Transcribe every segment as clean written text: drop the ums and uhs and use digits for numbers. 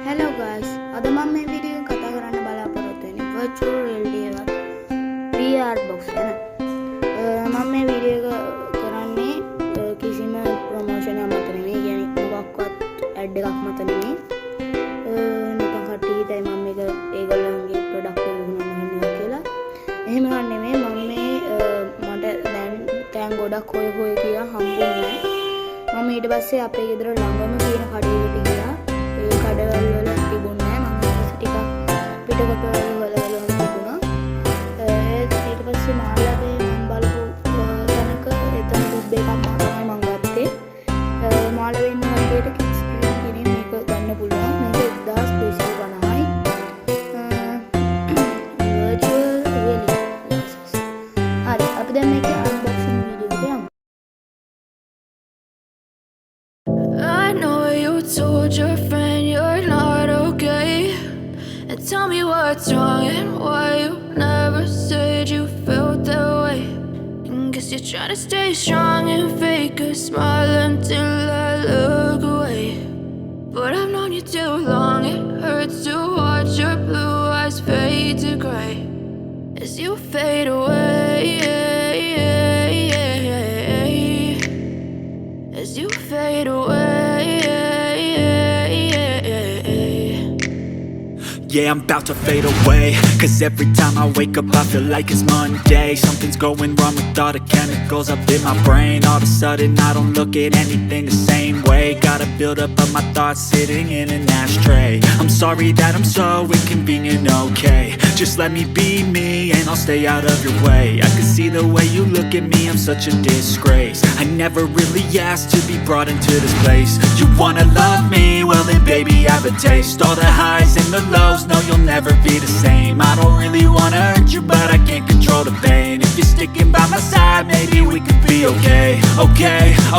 Hello guys, අද මම මේ වීඩියෝ කතා කරන්න බලාපොරොත්තු වෙන්නේ virtual reality එකත් VR box ගැන. මම මේ වීඩියෝ එක කරන්නේ කිසිම ප්‍රොමෝෂන් එකක් මත නෙමෙයි, කියන්නේ මොකක්වත් ඇඩ් එකක් මත නෙමෙයි. නිකන් කට්ටිය හිතයි මම මේක ඒගොල්ලන්ගේ ප්‍රොඩක්ට් එක විකුණන්න කියලා. එහෙම නෙමෙයි, මම මේ මට දැන් තෑන් ගොඩක් හොය කියලා හම්බුනේ නැහැ. මම ඊට පස්සේ අපේ ගෙදර ළඟම තියෙන කඩේකට ගියා. ඒ කඩවල වල තිබුණේ නැහැ. මම ටිකක් පිටකට වල තිබුණා. ඊට පස්සේ මාළගේ මම බලපු තැනක එතන කුබ් එකක් තමයි මම ගත්තේ. මාළ වෙන්න වගේ කිඩ්ස් කෙනෙක් මේක ගන්න පුළුවන්. මේක 1250යි. virtual reality glasses. හරි, අපි දැන් මේක unboxing වීඩියෝ එකට යමු. I know you told your friend you're not okay, and tell me what's wrong and why you never said you felt that way. And guess you're trying to stay strong and fake a smile until I look away. But I've known you too long, it hurts to watch your blue eyes fade to gray as you fade away, as you fade away. Yeah, I'm about to fade away, cause every time I wake up I feel like it's Monday. Something's going wrong with all the chemicals up in my brain. All of a sudden I don't look at anything the same way. Gotta build up of my thoughts sitting in an ashtray. I'm sorry that I'm so inconvenient, okay. Just let me be me and I'll stay out of your way. I can see the way you look at me, I'm such a disgrace. I never really asked to be brought into this place. You wanna love me? Well then baby have a taste. All the highs and the lows, no you'll never be the same. I don't really wanna hurt you but I can't control the pain. If you're sticking by my side maybe we could be okay.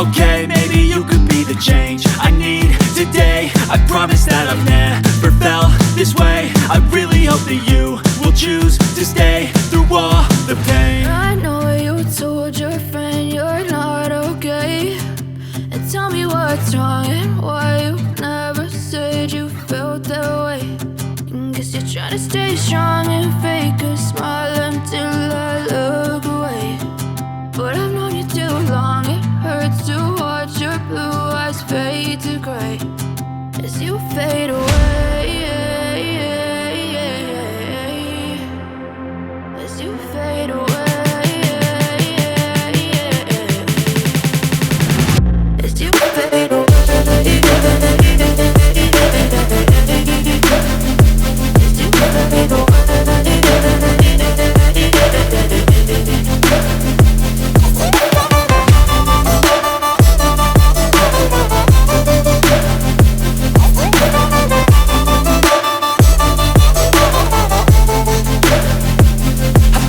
Okay, maybe you could be the change I need today. I promise that I've never felt this way. I really hope that you will choose to stay through all the pain. I know you told your friend you're not okay, and tell me what's wrong and why you never said you felt that way. And guess you're trying to stay strong and fake a smile until I look away. But I've known you too long, it hurts to watch your blue eyes fade to grey as you fade away, as you fade away, as you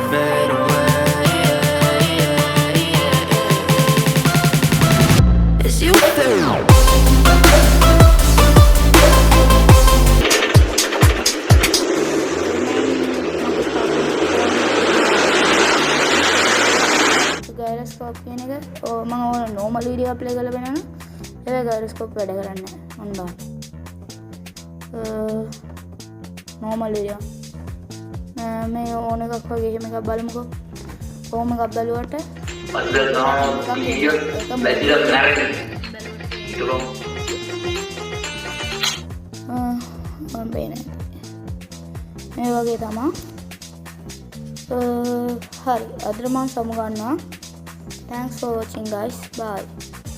fade away. ගයිරොස්කෝප් කියන එක මම ඕන normal video play කරලා බලනවා. ඒක ගයිරොස්කෝප් වැඩ කරන්නේ නැහැ. normal වීඩියෝ මේ ඕන එකක් වගේ එහෙම එකක් බලමුකෝ. කොහොම එකක් බැලුවට මම බේනේ මේ වගේ තමයි හරි අදට මම සමුගන්නවා. thanks for watching guys bye